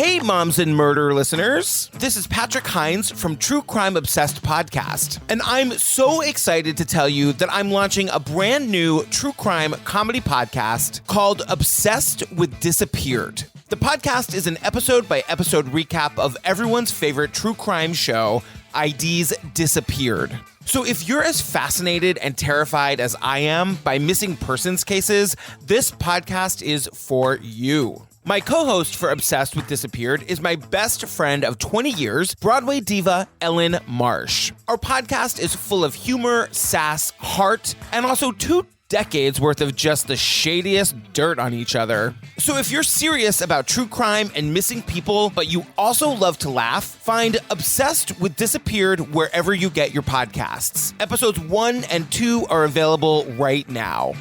Hey, Moms and Murder listeners. This is Patrick Hines from True Crime Obsessed Podcast, and I'm so excited to tell you that I'm launching a brand new true crime comedy podcast called Obsessed with Disappeared. The podcast is an episode-by-episode recap of everyone's favorite true crime show, ID's Disappeared. So if you're as fascinated and terrified as I am by missing persons cases, this podcast is for you. My co-host for Obsessed with Disappeared is my best friend of 20 years, Broadway diva Ellen Marsh. Our podcast is full of humor, sass, heart, and also 2 decades worth of just the shadiest dirt on each other. So if you're serious about true crime and missing people, but you also love to laugh, find Obsessed with Disappeared wherever you get your podcasts. Episodes 1 and 2 are available right now.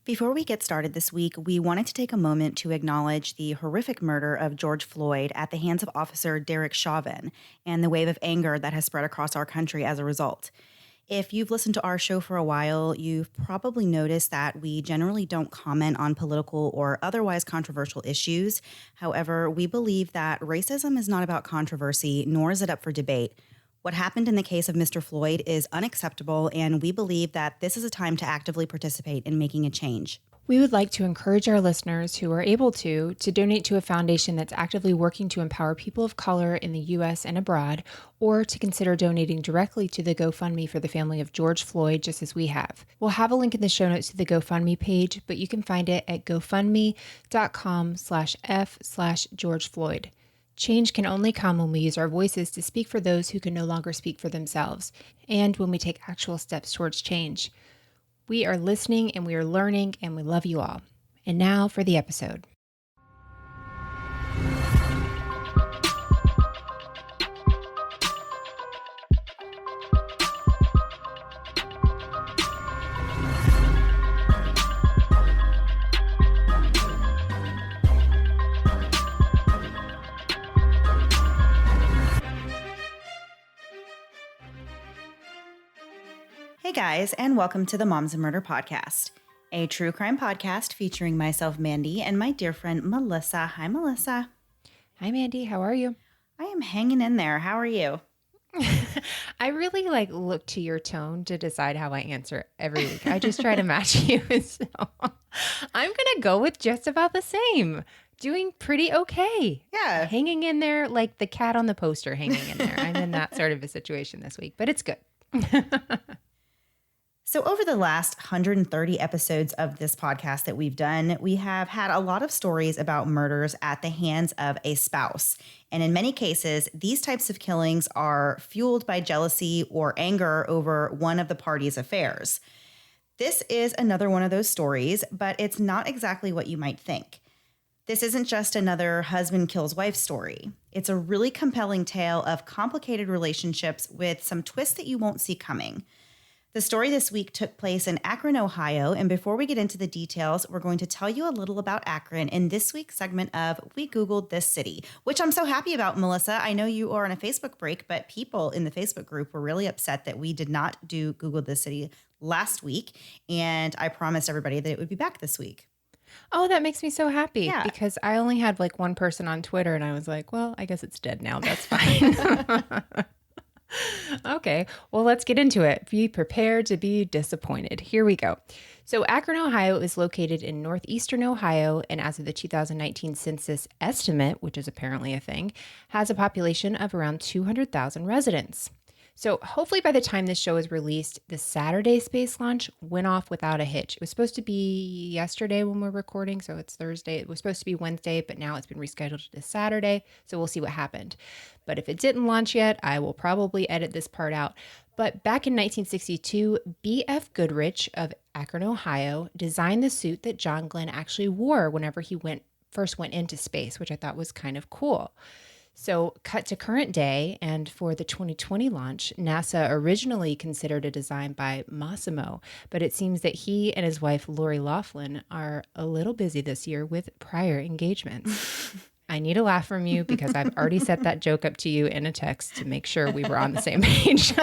Before we get started this week, we wanted to take a moment to acknowledge the horrific murder of George Floyd at the hands of Officer Derek Chauvin and the wave of anger that has spread across our country as a result. If you've listened to our show for a while, you've probably noticed that we generally don't comment on political or otherwise controversial issues. However, we believe that racism is not about controversy, nor is it up for debate. What happened in the case of Mr. Floyd is unacceptable, and we believe that this is a time to actively participate in making a change. We would like to encourage our listeners who are able to donate to a foundation that's actively working to empower people of color in the U.S. and abroad, or to consider donating directly to the GoFundMe for the family of George Floyd, just as we have. We'll have a link in the show notes to the GoFundMe page, but you can find it at gofundme.com/f/George Floyd. Change can only come when we use our voices to speak for those who can no longer speak for themselves, and when we take actual steps towards change. We are listening and we are learning, and we love you all. And now for the episode. Hey guys, and welcome to the Moms and Murder Podcast, a true crime podcast featuring myself, Mandy, and my dear friend, Melissa. Hi, Melissa. Hi, Mandy. How are you? I am hanging in there. How are you? I really look to your tone to decide how I answer every week. I just try to match you. So I'm going to go with just about the same. Doing pretty okay. Yeah. Hanging in there like the cat on the poster hanging in there. I'm in that sort of a situation this week, but it's good. So over the last 130 episodes of this podcast that we've done, we have had a lot of stories about murders at the hands of a spouse. And in many cases, these types of killings are fueled by jealousy or anger over one of the party's affairs. This is another one of those stories, but it's not exactly what you might think. This isn't just another husband kills wife story. It's a really compelling tale of complicated relationships with some twists that you won't see coming. The story this week took place in Akron, Ohio, and before we get into the details, we're going to tell you a little about Akron in this week's segment of We Googled This City, which I'm so happy about, Melissa. I know you are on a Facebook break, but people in the Facebook group were really upset that we did not do Google This City last week, and I promised everybody that it would be back this week. Oh, that makes me so happy. Yeah. Because I only had one person on Twitter, and I was like, well, I guess it's dead now. That's fine. Okay, well, let's get into it. Be prepared to be disappointed. Here we go. So Akron, Ohio is located in northeastern Ohio, and as of the 2019 census estimate, which is apparently a thing, has a population of around 200,000 residents. So hopefully by the time this show is released, the Saturday space launch went off without a hitch. It was supposed to be yesterday when we're recording, so it's Thursday. It was supposed to be Wednesday, but now it's been rescheduled to Saturday, so we'll see what happened. But if it didn't launch yet, I will probably edit this part out. But back in 1962, B.F. Goodrich of Akron, Ohio, designed the suit that John Glenn actually wore whenever he first went into space, which I thought was kind of cool. So cut to current day, and for the 2020 launch, NASA originally considered a design by Massimo, but it seems that he and his wife, Lori Laughlin, are a little busy this year with prior engagements. I need a laugh from you because I've already set that joke up to you in a text to make sure we were on the same page.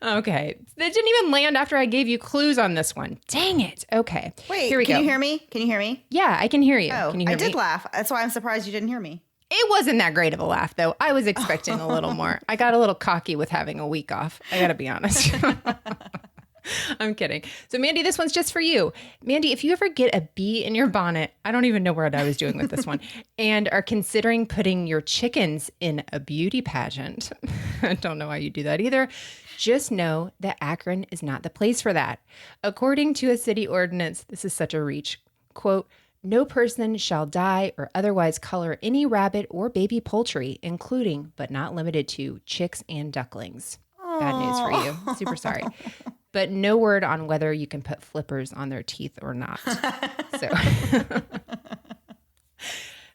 Okay. That didn't even land after I gave you clues on this one. Dang it. Okay. Wait, here we go. Can you hear me? Can you hear me? Yeah, I can hear you. Oh, Can you hear I did me? laugh. That's why I'm surprised you didn't hear me. It wasn't that great of a laugh, though. I was expecting a little more. I got a little cocky with having a week off. I got to be honest. I'm kidding. So, Mandy, this one's just for you. Mandy, if you ever get a bee in your bonnet, I don't even know what I was doing with this one, and are considering putting your chickens in a beauty pageant, I don't know how you do that either. Just know that Akron is not the place for that. According to a city ordinance, this is such a reach, quote, no person shall dye or otherwise color any rabbit or baby poultry, including but not limited to chicks and ducklings. Bad news for you. Super sorry. But no word on whether you can put flippers on their teeth or not. So,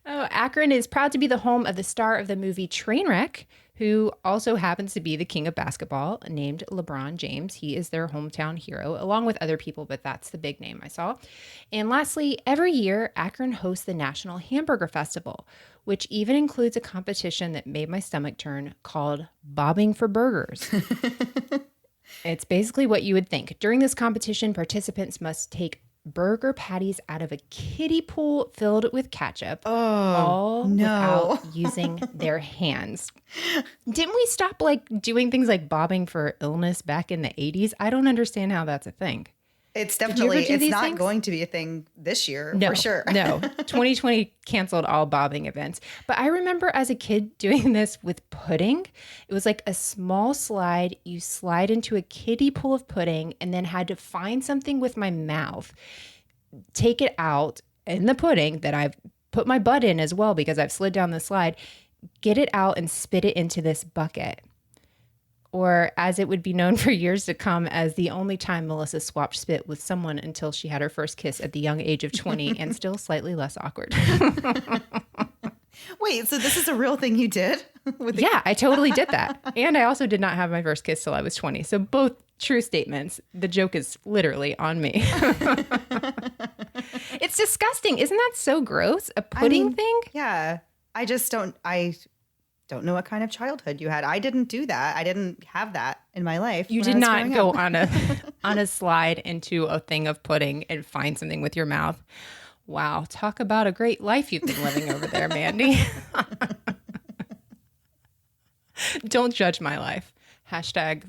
Akron is proud to be the home of the star of the movie Trainwreck, who also happens to be the king of basketball, named LeBron James. He is their hometown hero, along with other people, but that's the big name I saw. And lastly, every year, Akron hosts the National Hamburger Festival, which even includes a competition that made my stomach turn called Bobbing for Burgers. It's basically what you would think. During this competition, participants must take burger patties out of a kiddie pool filled with ketchup, all without using their hands. Didn't we stop doing things like bobbing for illness back in the 80s? I don't understand how that's a thing. It's definitely, it's not things? going to be a thing this year, no, for sure. No, 2020 canceled all bobbing events. But I remember as a kid doing this with pudding. It was like a small slide. You slide into a kiddie pool of pudding and then had to find something with my mouth, take it out in the pudding that I've put my butt in as well because I've slid down the slide, get it out and spit it into this bucket. Or as it would be known for years to come as the only time Melissa swapped spit with someone until she had her first kiss at the young age of 20 and still slightly less awkward. Wait, so this is a real thing you did? Yeah, I totally did that. And I also did not have my first kiss till I was 20. So both true statements. The joke is literally on me. It's disgusting. Isn't that so gross? A pudding thing? Yeah. I don't know what kind of childhood you had. I didn't do that. I didn't have that in my life. You did not go on a slide into a thing of pudding and find something with your mouth. Wow. Talk about a great life you've been living over there, Mandy. Don't judge my life. Hashtag,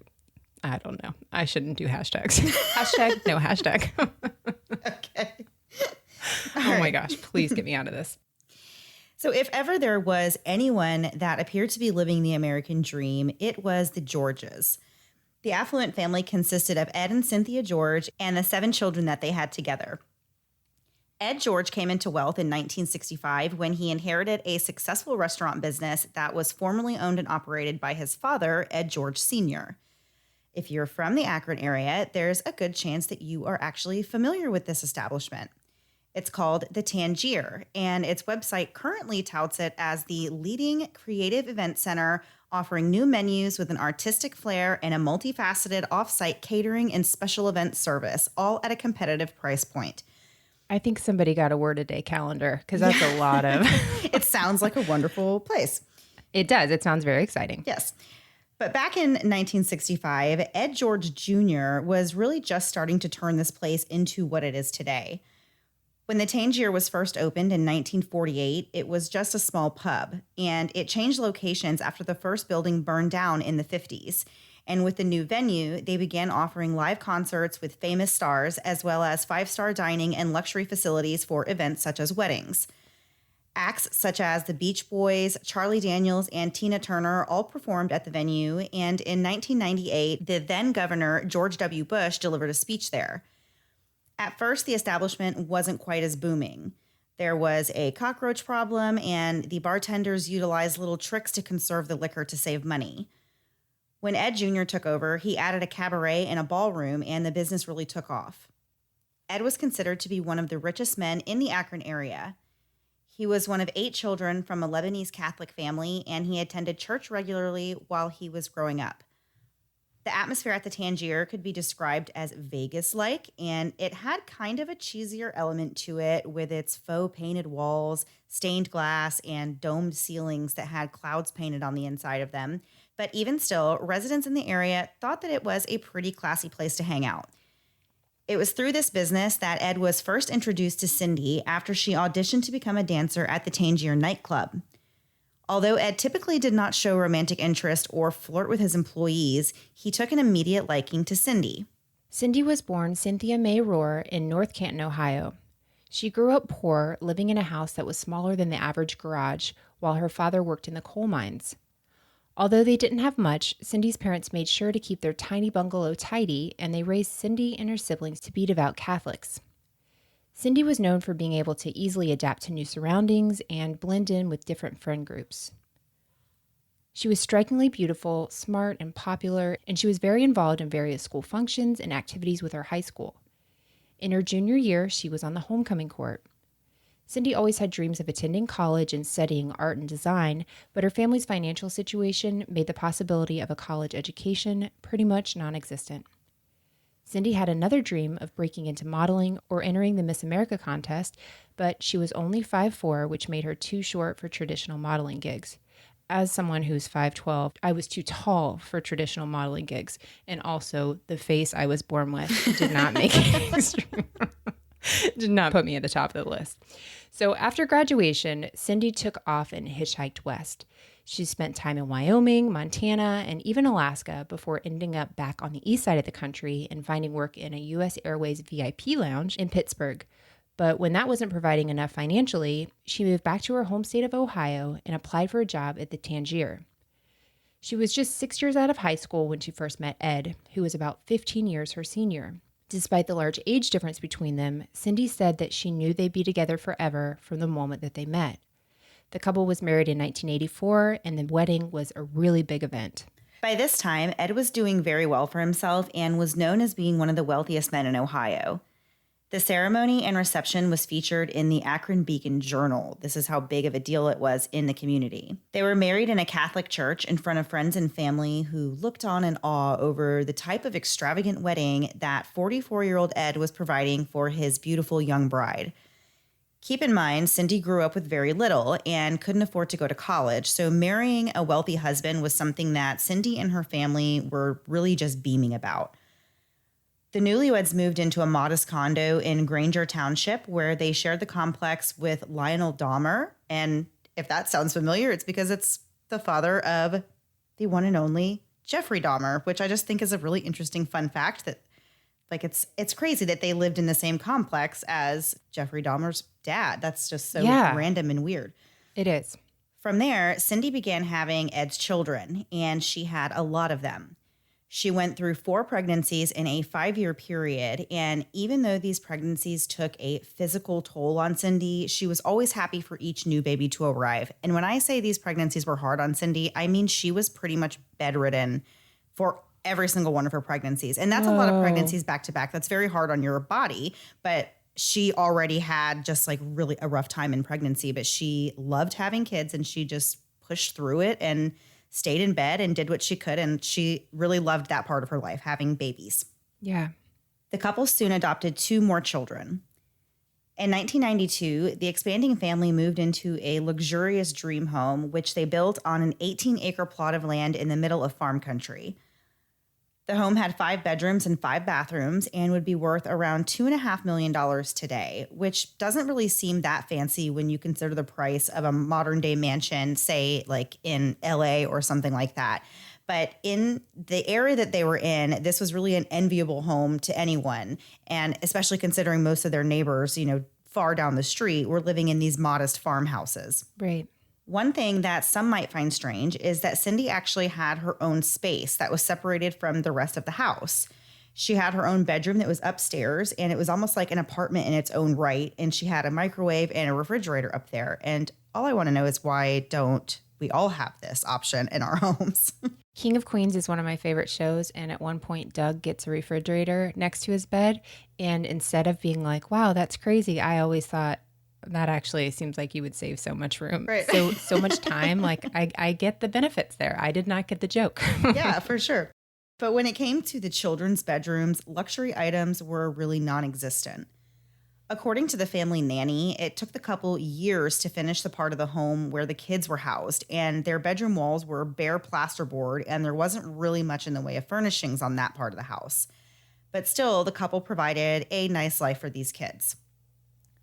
I don't know. I shouldn't do hashtags. Hashtag, no hashtag. Okay. Oh my gosh. Please get me out of this. So if ever there was anyone that appeared to be living the American dream, it was the Georges. The affluent family consisted of Ed and Cynthia George and the 7 children that they had together. Ed George came into wealth in 1965 when he inherited a successful restaurant business that was formerly owned and operated by his father, Ed George Sr. If you're from the Akron area, there's a good chance that you are actually familiar with this establishment. It's called the Tangier, and its website currently touts it as the leading creative event center, offering new menus with an artistic flair and a multifaceted off-site catering and special event service, all at a competitive price point. I think somebody got a word a day calendar because that's a lot of... It sounds like a wonderful place. It does. It sounds very exciting. Yes. But back in 1965, Ed George Jr. was really just starting to turn this place into what it is today. When the Tangier was first opened in 1948, it was just a small pub, and it changed locations after the first building burned down in the 50s. And with the new venue, they began offering live concerts with famous stars, as well as 5-star dining and luxury facilities for events such as weddings. Acts such as the Beach Boys, Charlie Daniels, and Tina Turner all performed at the venue, and in 1998, the then governor, George W. Bush, delivered a speech there. At first, the establishment wasn't quite as booming. There was a cockroach problem, and the bartenders utilized little tricks to conserve the liquor to save money. When Ed Jr. took over, he added a cabaret and a ballroom, and the business really took off. Ed was considered to be one of the richest men in the Akron area. He was one of 8 children from a Lebanese Catholic family, and he attended church regularly while he was growing up. The atmosphere at the Tangier could be described as Vegas-like, and it had kind of a cheesier element to it with its faux painted walls, stained glass, and domed ceilings that had clouds painted on the inside of them. But even still, residents in the area thought that it was a pretty classy place to hang out. It was through this business that Ed was first introduced to Cindy after she auditioned to become a dancer at the Tangier nightclub. Although Ed typically did not show romantic interest or flirt with his employees, he took an immediate liking to Cindy. Cindy was born Cynthia May Rohr in North Canton, Ohio. She grew up poor, living in a house that was smaller than the average garage, while her father worked in the coal mines. Although they didn't have much, Cindy's parents made sure to keep their tiny bungalow tidy, and they raised Cindy and her siblings to be devout Catholics. Cindy was known for being able to easily adapt to new surroundings and blend in with different friend groups. She was strikingly beautiful, smart, and popular, and she was very involved in various school functions and activities with her high school. In her junior year, she was on the homecoming court. Cindy always had dreams of attending college and studying art and design, but her family's financial situation made the possibility of a college education pretty much non-existent. Cindy had another dream of breaking into modeling or entering the Miss America contest, but she was only 5'4", which made her too short for traditional modeling gigs. As someone who's 5'12", I was too tall for traditional modeling gigs, and also the face I was born with did not make it did not put me at the top of the list. So after graduation, Cindy took off and hitchhiked west. She spent time in Wyoming, Montana, and even Alaska before ending up back on the east side of the country and finding work in a U.S. Airways VIP lounge in Pittsburgh. But when that wasn't providing enough financially, she moved back to her home state of Ohio and applied for a job at the Tangier. She was just 6 years out of high school when she first met Ed, who was about 15 years her senior. Despite the large age difference between them, Cindy said that she knew they'd be together forever from the moment that they met. The couple was married in 1984, and the wedding was a really big event. By this time, Ed was doing very well for himself and was known as being one of the wealthiest men in Ohio. The ceremony and reception was featured in the Akron Beacon Journal. This is how big of a deal it was in the community. They were married in a Catholic church in front of friends and family who looked on in awe over the type of extravagant wedding that 44-year-old Ed was providing for his beautiful young bride. Keep in mind, Cindy grew up with very little and couldn't afford to go to college, so marrying a wealthy husband was something that Cindy and her family were really just beaming about. The newlyweds moved into a modest condo in Granger Township, where they shared the complex with Lionel Dahmer. And if that sounds familiar, it's because it's the father of the one and only Jeffrey Dahmer, which I just think is a really interesting fun fact that, like, it's crazy that they lived in the same complex as Jeffrey Dahmer's dad. That's just so random and weird. It is. From there, Cindy began having Ed's children, and she had a lot of them. She went through 4 pregnancies in a 5-year period, and even though these pregnancies took a physical toll on Cindy, she was always happy for each new baby to arrive. And when I say these pregnancies were hard on Cindy, I mean she was pretty much bedridden for every single one of her pregnancies. And that's a lot of pregnancies back to back. That's very hard on your body, but she already had just like really a rough time in pregnancy, but she loved having kids and she just pushed through it and stayed in bed and did what she could. And she really loved that part of her life, having babies. Yeah. The couple soon adopted 2 more children. In 1992, the expanding family moved into a luxurious dream home, which they built on an 18-acre plot of land in the middle of farm country. The home had 5 bedrooms and 5 bathrooms and would be worth around $2.5 million today, which doesn't really seem that fancy when you consider the price of a modern day mansion, say like in LA or something like that. But in the area that they were in, this was really an enviable home to anyone. And especially considering most of their neighbors, you know, far down the street were living in these modest farmhouses. Right. One thing that some might find strange is that Cindy actually had her own space that was separated from the rest of the house. She had her own bedroom that was upstairs, and it was almost like an apartment in its own right. And she had a microwave and a refrigerator up there. And all I want to know is why don't we all have this option in our homes? King of Queens is one of my favorite shows, and at one point Doug gets a refrigerator next to his bed, and instead of being like, wow, that's crazy, I always thought, that actually seems like you would save so much room. Right. So much time. Like I get the benefits there. I did not get the joke. Yeah, for sure. But when it came to the children's bedrooms, luxury items were really non-existent. According to the family nanny, it took the couple years to finish the part of the home where the kids were housed, and their bedroom walls were bare plasterboard, and there wasn't really much in the way of furnishings on that part of the house. But still, the couple provided a nice life for these kids.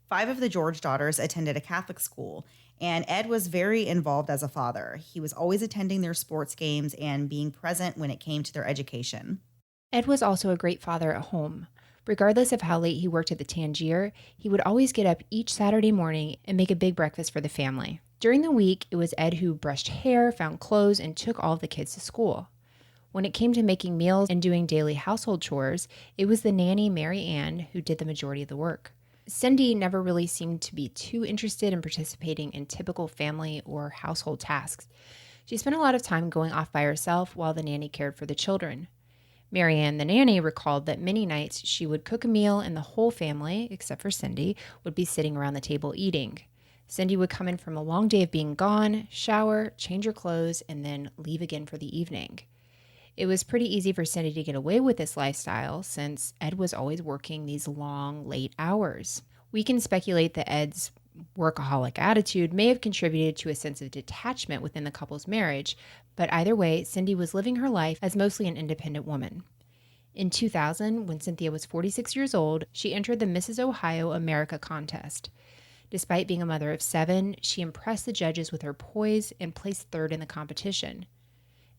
5 of the George daughters attended a Catholic school, and Ed was very involved as a father. He was always attending their sports games and being present when it came to their education. Ed was also a great father at home. Regardless of how late he worked at the Tangier, he would always get up each Saturday morning and make a big breakfast for the family. During the week, it was Ed who brushed hair, found clothes, and took all of the kids to school. When it came to making meals and doing daily household chores, it was the nanny, Mary Ann, who did the majority of the work. Cindy never really seemed to be too interested in participating in typical family or household tasks. She spent a lot of time going off by herself while the nanny cared for the children. Mary Ann, the nanny, recalled that many nights she would cook a meal and the whole family, except for Cindy, would be sitting around the table eating. Cindy would come in from a long day of being gone, shower, change her clothes, and then leave again for the evening. It was pretty easy for Cindy to get away with this lifestyle since Ed was always working these long, late hours. We can speculate that Ed's workaholic attitude may have contributed to a sense of detachment within the couple's marriage, but either way, Cindy was living her life as mostly an independent woman. In 2000, when Cynthia was 46 years old, she entered the Mrs. Ohio America contest. Despite being a mother of 7, she impressed the judges with her poise and placed 3rd in the competition.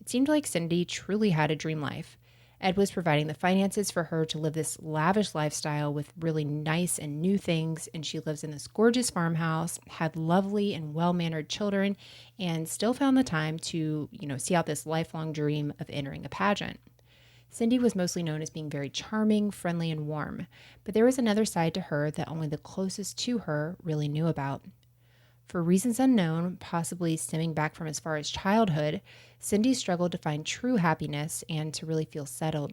It seemed like Cindy truly had a dream life. Ed was providing the finances for her to live this lavish lifestyle with really nice and new things, and she lives in this gorgeous farmhouse, had lovely and well-mannered children, and still found the time to, see out this lifelong dream of entering a pageant. Cindy was mostly known as being very charming, friendly, and warm, but there was another side to her that only the closest to her really knew about. For reasons unknown, possibly stemming back from as far as childhood, Cindy struggled to find true happiness and to really feel settled.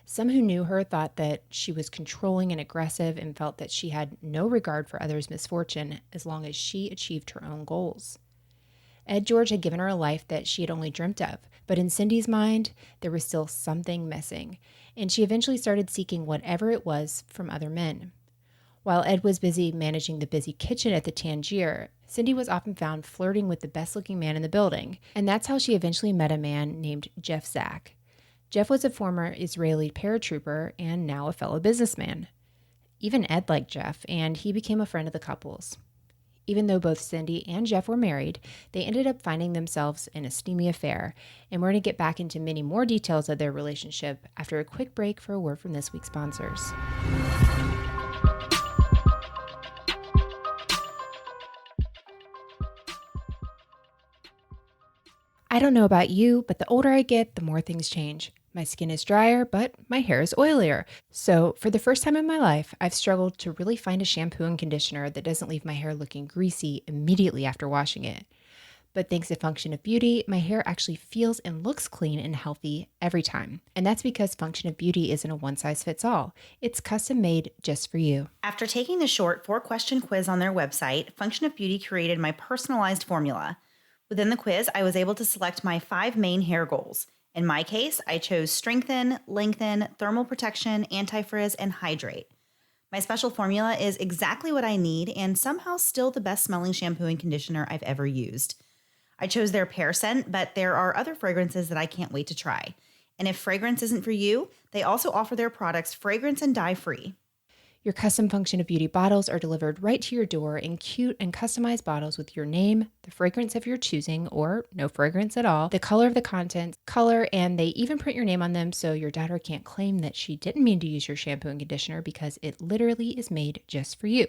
Some who knew her thought that she was controlling and aggressive and felt that she had no regard for others' misfortune as long as she achieved her own goals. Ed George had given her a life that she had only dreamt of, but in Cindy's mind, there was still something missing, and she eventually started seeking whatever it was from other men. While Ed was busy managing the busy kitchen at the Tangier, Cindy was often found flirting with the best-looking man in the building, and that's how she eventually met a man named Zack. Jeff was a former Israeli paratrooper and now a fellow businessman. Even Ed liked Jeff, and he became a friend of the couple's. Even though both Cindy and Jeff were married, they ended up finding themselves in a steamy affair, and we're going to get back into many more details of their relationship after a quick break for a word from this week's sponsors. I don't know about you, but the older I get, the more things change. My skin is drier, but my hair is oilier. So for the first time in my life, I've struggled to really find a shampoo and conditioner that doesn't leave my hair looking greasy immediately after washing it. But thanks to Function of Beauty, my hair actually feels and looks clean and healthy every time. And that's because Function of Beauty isn't a one-size-fits-all. It's custom made just for you. After taking the short 4-question quiz on their website, Function of Beauty created my personalized formula. Within the quiz, I was able to select my 5 main hair goals. In my case, I chose strengthen, lengthen, thermal protection, anti-frizz, and hydrate. My special formula is exactly what I need and somehow still the best smelling shampoo and conditioner I've ever used. I chose their pear scent, but there are other fragrances that I can't wait to try. And if fragrance isn't for you, they also offer their products fragrance and dye free. Your custom Function of Beauty bottles are delivered right to your door in cute and customized bottles with your name, the fragrance of your choosing, or no fragrance at all, the color of the content, color, and they even print your name on them so your daughter can't claim that she didn't mean to use your shampoo and conditioner because it literally is made just for you.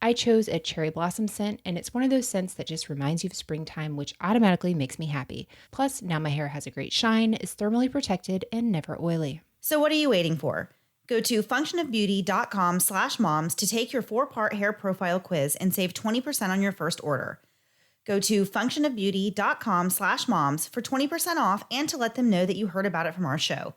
I chose a cherry blossom scent, and it's one of those scents that just reminds you of springtime, which automatically makes me happy. Plus, now my hair has a great shine, is thermally protected, and never oily. So what are you waiting for? Go to functionofbeauty.com/moms to take your 4-part hair profile quiz and save 20% on your first order. Go to functionofbeauty.com/moms for 20% off and to let them know that you heard about it from our show.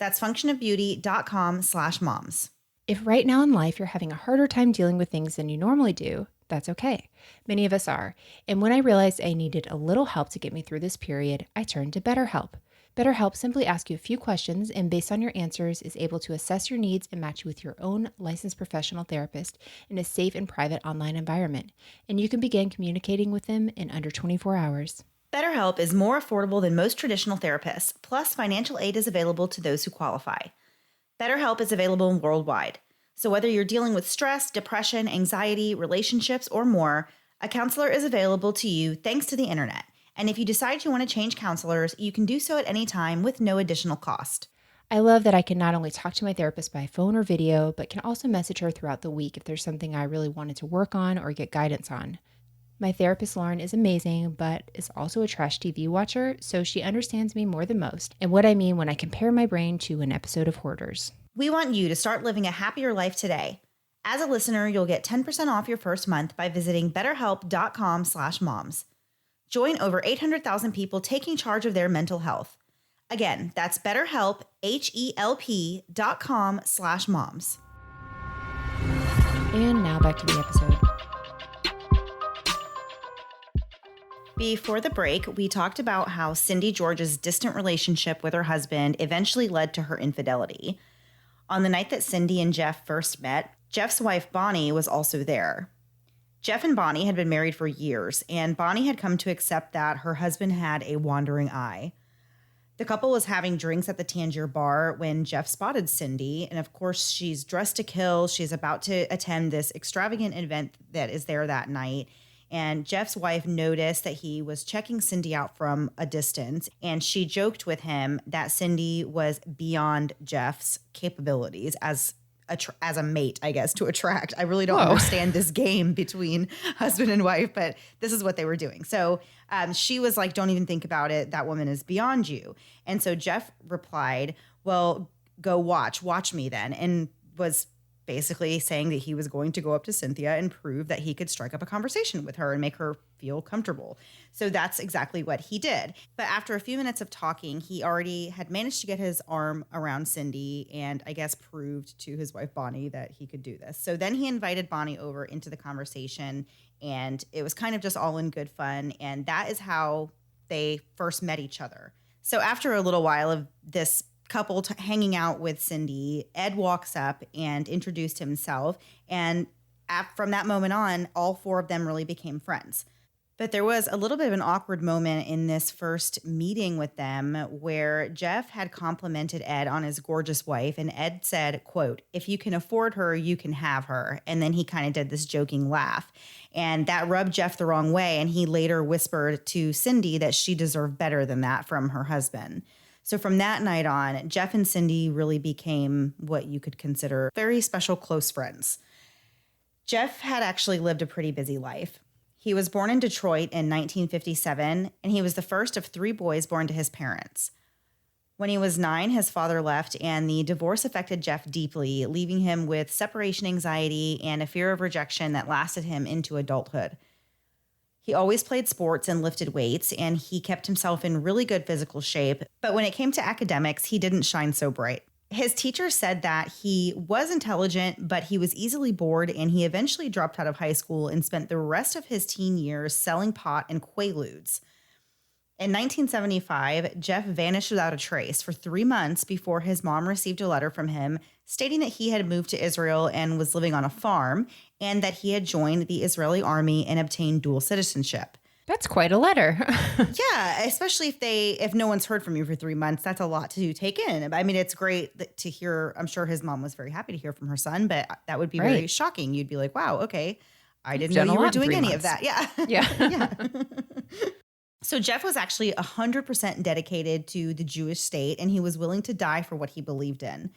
That's functionofbeauty.com/moms. If right now in life you're having a harder time dealing with things than you normally do, that's okay. Many of us are. And when I realized I needed a little help to get me through this period, I turned to BetterHelp. BetterHelp simply asks you a few questions and based on your answers is able to assess your needs and match you with your own licensed professional therapist in a safe and private online environment. And you can begin communicating with them in under 24 hours. BetterHelp is more affordable than most traditional therapists, plus financial aid is available to those who qualify. BetterHelp is available worldwide. So whether you're dealing with stress, depression, anxiety, relationships, or more, a counselor is available to you thanks to the internet. And if you decide you want to change counselors, you can do so at any time with no additional cost. I love that I can not only talk to my therapist by phone or video, but can also message her throughout the week if there's something I really wanted to work on or get guidance on. My therapist, Lauren, is amazing, but is also a trash TV watcher, so she understands me more than most, and what I mean when I compare my brain to an episode of Hoarders. We want you to start living a happier life today. As a listener, you'll get 10% off your first month by visiting betterhelp.com/moms. Join over 800,000 people taking charge of their mental health. Again, that's BetterHelp, HELP.com/moms. And now back to the episode. Before the break, we talked about how Cindy George's distant relationship with her husband eventually led to her infidelity. On the night that Cindy and Jeff first met, Jeff's wife Bonnie was also there. Jeff and Bonnie had been married for years, and Bonnie had come to accept that her husband had a wandering eye. The couple was having drinks at the Tangier bar when Jeff spotted Cindy, and of course, she's dressed to kill. She's about to attend this extravagant event that is there that night, and Jeff's wife noticed that he was checking Cindy out from a distance, and she joked with him that Cindy was beyond Jeff's capabilities as a mate, I guess, to attract. I really don't understand this game between husband and wife, but this is what they were doing. So she was like, don't even think about it. That woman is beyond you. And so Jeff replied, well, go watch me then. And was basically saying that he was going to go up to Cynthia and prove that he could strike up a conversation with her and make her feel comfortable. So that's exactly what he did. But after a few minutes of talking, he already had managed to get his arm around Cindy and I guess proved to his wife Bonnie that he could do this. So then he invited Bonnie over into the conversation and it was kind of just all in good fun. And that is how they first met each other. So after a little while of this couple hanging out with Cindy, Ed walks up and introduced himself. And from that moment on, all four of them really became friends. But there was a little bit of an awkward moment in this first meeting with them where Jeff had complimented Ed on his gorgeous wife. And Ed said, quote, if you can afford her, you can have her. And then he kind of did this joking laugh. And that rubbed Jeff the wrong way. And he later whispered to Cindy that she deserved better than that from her husband. So from that night on, Jeff and Cindy really became what you could consider very special close friends. Jeff had actually lived a pretty busy life. He was born in Detroit in 1957, and he was the first of 3 boys born to his parents. When he was 9, his father left, and the divorce affected Jeff deeply, leaving him with separation anxiety and a fear of rejection that lasted him into adulthood. He always played sports and lifted weights, and he kept himself in really good physical shape. But when it came to academics, he didn't shine so bright. His teacher said that he was intelligent, but he was easily bored, and he eventually dropped out of high school and spent the rest of his teen years selling pot and Quaaludes. In 1975, Jeff vanished without a trace for 3 months before his mom received a letter from him stating that he had moved to Israel and was living on a farm, and that he had joined the Israeli army and obtained dual citizenship. That's quite a letter. Yeah, especially if no one's heard from you for 3 months, that's a lot to take in. I mean, it's great to hear. I'm sure his mom was very happy to hear from her son, but that would be very shocking. You'd be like, wow, okay, I didn't know you were doing any of that. Yeah. Yeah. Yeah. So Jeff was actually 100% dedicated to the Jewish state, and he was willing to die for what he believed in.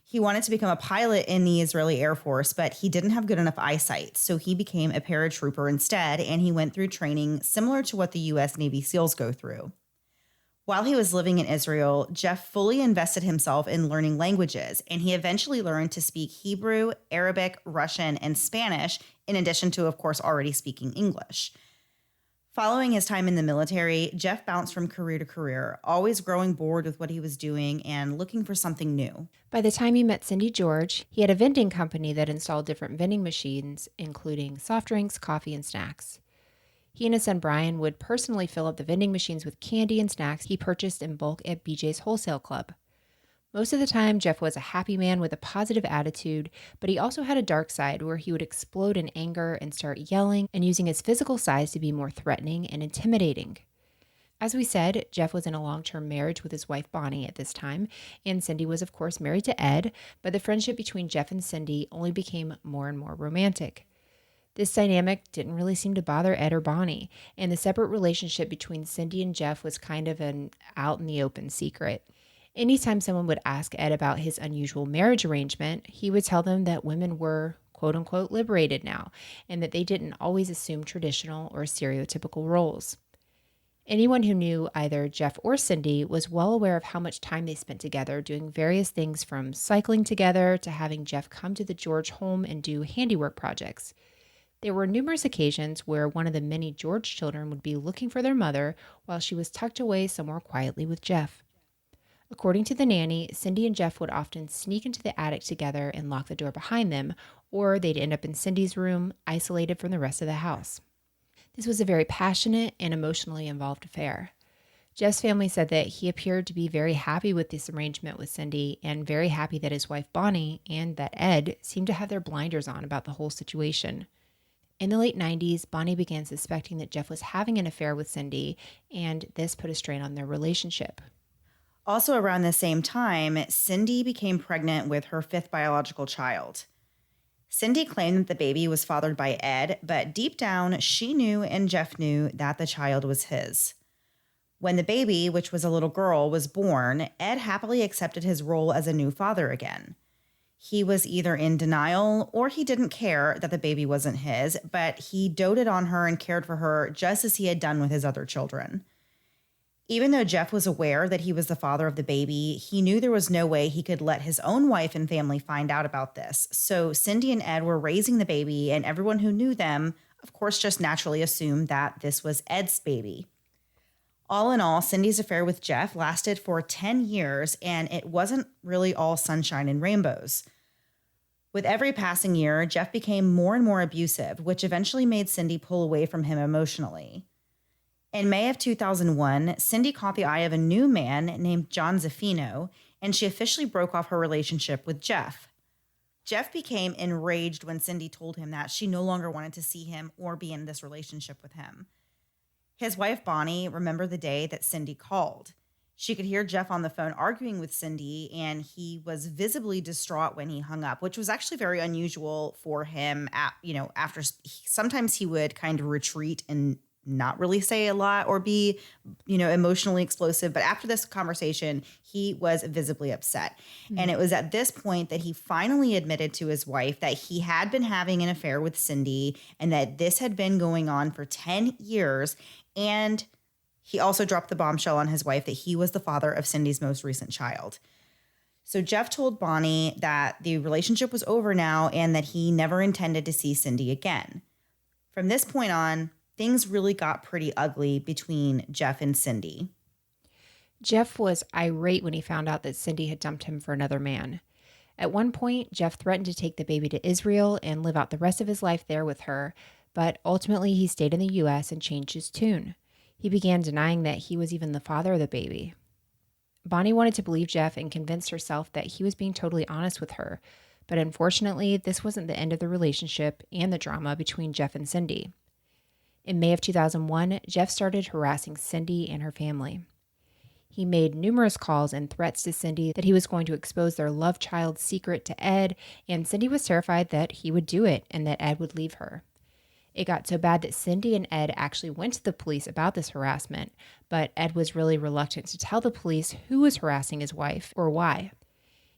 He wanted to become a pilot in the Israeli Air Force, but he didn't have good enough eyesight, so he became a paratrooper instead, and he went through training similar to what the U.S. Navy SEALs go through. While he was living in Israel, Jeff fully invested himself in learning languages, and he eventually learned to speak Hebrew, Arabic, Russian, and Spanish, in addition to, of course, already speaking English. Following his time in the military, Jeff bounced from career to career, always growing bored with what he was doing and looking for something new. By the time he met Cindy George, he had a vending company that installed different vending machines, including soft drinks, coffee, and snacks. He and his son Brian would personally fill up the vending machines with candy and snacks he purchased in bulk at BJ's Wholesale Club. Most of the time, Jeff was a happy man with a positive attitude, but he also had a dark side where he would explode in anger and start yelling and using his physical size to be more threatening and intimidating. As we said, Jeff was in a long-term marriage with his wife Bonnie at this time, and Cindy was of course married to Ed, but the friendship between Jeff and Cindy only became more and more romantic. This dynamic didn't really seem to bother Ed or Bonnie, and the separate relationship between Cindy and Jeff was kind of an out-in-the-open secret. Anytime someone would ask Ed about his unusual marriage arrangement, he would tell them that women were quote-unquote liberated now, and that they didn't always assume traditional or stereotypical roles. Anyone who knew either Jeff or Cindy was well aware of how much time they spent together doing various things from cycling together to having Jeff come to the George home and do handiwork projects. There were numerous occasions where one of the many George children would be looking for their mother while she was tucked away somewhere quietly with Jeff. According to the nanny, Cindy and Jeff would often sneak into the attic together and lock the door behind them, or they'd end up in Cindy's room, isolated from the rest of the house. This was a very passionate and emotionally involved affair. Jeff's family said that he appeared to be very happy with this arrangement with Cindy and very happy that his wife Bonnie and that Ed seemed to have their blinders on about the whole situation. In the late 90s, Bonnie began suspecting that Jeff was having an affair with Cindy, and this put a strain on their relationship. Also around the same time, Cindy became pregnant with her 5th biological child. Cindy claimed that the baby was fathered by Ed, but deep down, she knew and Jeff knew that the child was his. When the baby, which was a little girl, was born, Ed happily accepted his role as a new father again. He was either in denial or he didn't care that the baby wasn't his, but he doted on her and cared for her just as he had done with his other children. Even though Jeff was aware that he was the father of the baby, he knew there was no way he could let his own wife and family find out about this. So Cindy and Ed were raising the baby, and everyone who knew them, of course, just naturally assumed that this was Ed's baby. All in all, Cindy's affair with Jeff lasted for 10 years, and it wasn't really all sunshine and rainbows. With every passing year, Jeff became more and more abusive, which eventually made Cindy pull away from him emotionally. In May of 2001, Cindy caught the eye of a new man named John Zaffino, and she officially broke off her relationship with Jeff. Jeff became enraged when Cindy told him that she no longer wanted to see him or be in this relationship with him. His wife, Bonnie, remembered the day that Cindy called. She could hear Jeff on the phone arguing with Cindy, and he was visibly distraught when he hung up, which was actually very unusual for him. After sometimes he would kind of retreat and not really say a lot or be, emotionally explosive. But after this conversation, he was visibly upset. Mm-hmm. And it was at this point that he finally admitted to his wife that he had been having an affair with Cindy and that this had been going on for 10 years. And he also dropped the bombshell on his wife that he was the father of Cindy's most recent child. So Jeff told Bonnie that the relationship was over now and that he never intended to see Cindy again. From this point on, things really got pretty ugly between Jeff and Cindy. Jeff was irate when he found out that Cindy had dumped him for another man. At one point, Jeff threatened to take the baby to Israel and live out the rest of his life there with her, but ultimately he stayed in the U.S. and changed his tune. He began denying that he was even the father of the baby. Bonnie wanted to believe Jeff and convinced herself that he was being totally honest with her, but unfortunately, this wasn't the end of the relationship and the drama between Jeff and Cindy. In May of 2001, Jeff started harassing Cindy and her family. He made numerous calls and threats to Cindy that he was going to expose their love child's secret to Ed, and Cindy was terrified that he would do it and that Ed would leave her. It got so bad that Cindy and Ed actually went to the police about this harassment, but Ed was really reluctant to tell the police who was harassing his wife or why.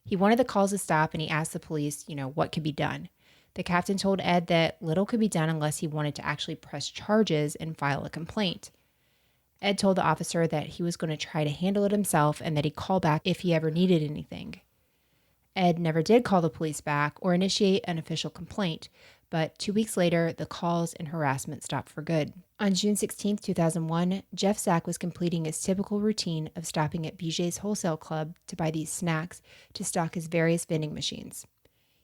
He wanted the calls to stop and he asked the police, what could be done. The captain told Ed that little could be done unless he wanted to actually press charges and file a complaint. Ed told the officer that he was going to try to handle it himself and that he'd call back if he ever needed anything. Ed never did call the police back or initiate an official complaint, but 2 weeks later, the calls and harassment stopped for good. On June 16, 2001, Zack was completing his typical routine of stopping at BJ's Wholesale Club to buy these snacks to stock his various vending machines.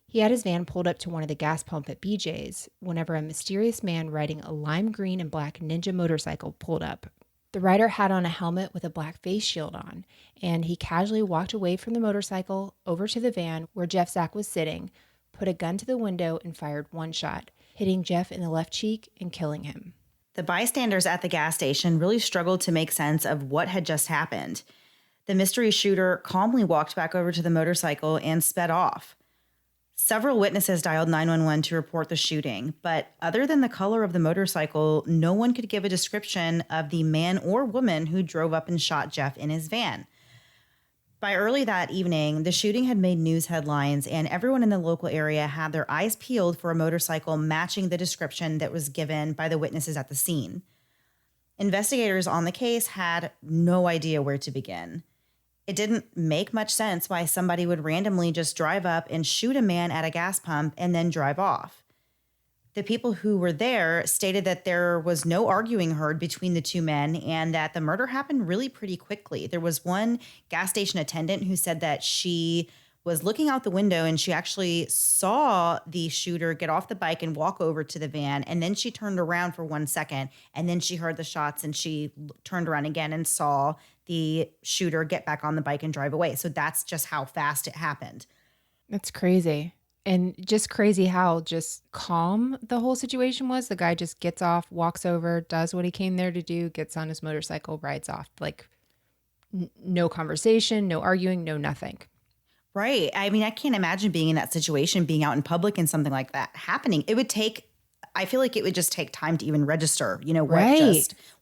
He had his van pulled up to one of the gas pump at BJ's whenever a mysterious man riding a lime green and black Ninja motorcycle pulled up. The rider had on a helmet with a black face shield on, and he casually walked away from the motorcycle over to the van where Jeff Zack was sitting, put a gun to the window, and fired one shot, hitting Jeff in the left cheek and killing him. The bystanders at the gas station really struggled to make sense of what had just happened. The mystery shooter calmly walked back over to the motorcycle and sped off. Several witnesses dialed 911 to report the shooting, but other than the color of the motorcycle, no one could give a description of the man or woman who drove up and shot Jeff in his van. By early that evening, the shooting had made news headlines, and everyone in the local area had their eyes peeled for a motorcycle matching the description that was given by the witnesses at the scene. Investigators on the case had no idea where to begin. It didn't make much sense why somebody would randomly just drive up and shoot a man at a gas pump and then drive off. The people who were there stated that there was no arguing heard between the two men and that the murder happened really pretty quickly. There was one gas station attendant who said that she was looking out the window and she actually saw the shooter get off the bike and walk over to the van, and then she turned around for 1 second, and then she heard the shots and she turned around again and saw the shooter get back on the bike and drive away. So that's just how fast it happened. That's crazy. And just crazy how just calm the whole situation was. The guy just gets off, walks over, does what he came there to do, gets on his motorcycle, rides off. Like no conversation, no arguing, no nothing. Right. I mean, I can't imagine being in that situation, being out in public and something like that happening. I feel like it would just take time to even register,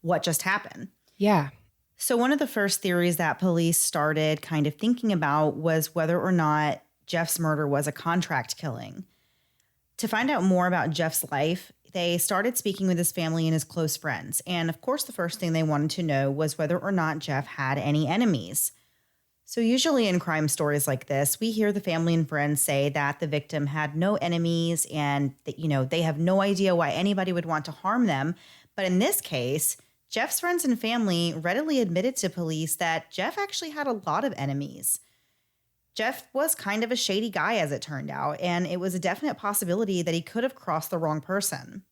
what just happened. Yeah. So one of the first theories that police started kind of thinking about was whether or not Jeff's murder was a contract killing. To find out more about Jeff's life, they started speaking with his family and his close friends. And of course, the first thing they wanted to know was whether or not Jeff had any enemies. So usually in crime stories like this, we hear the family and friends say that the victim had no enemies and that, they have no idea why anybody would want to harm them. But in this case, Jeff's friends and family readily admitted to police that Jeff actually had a lot of enemies. Jeff was kind of a shady guy, as it turned out, and it was a definite possibility that he could have crossed the wrong person.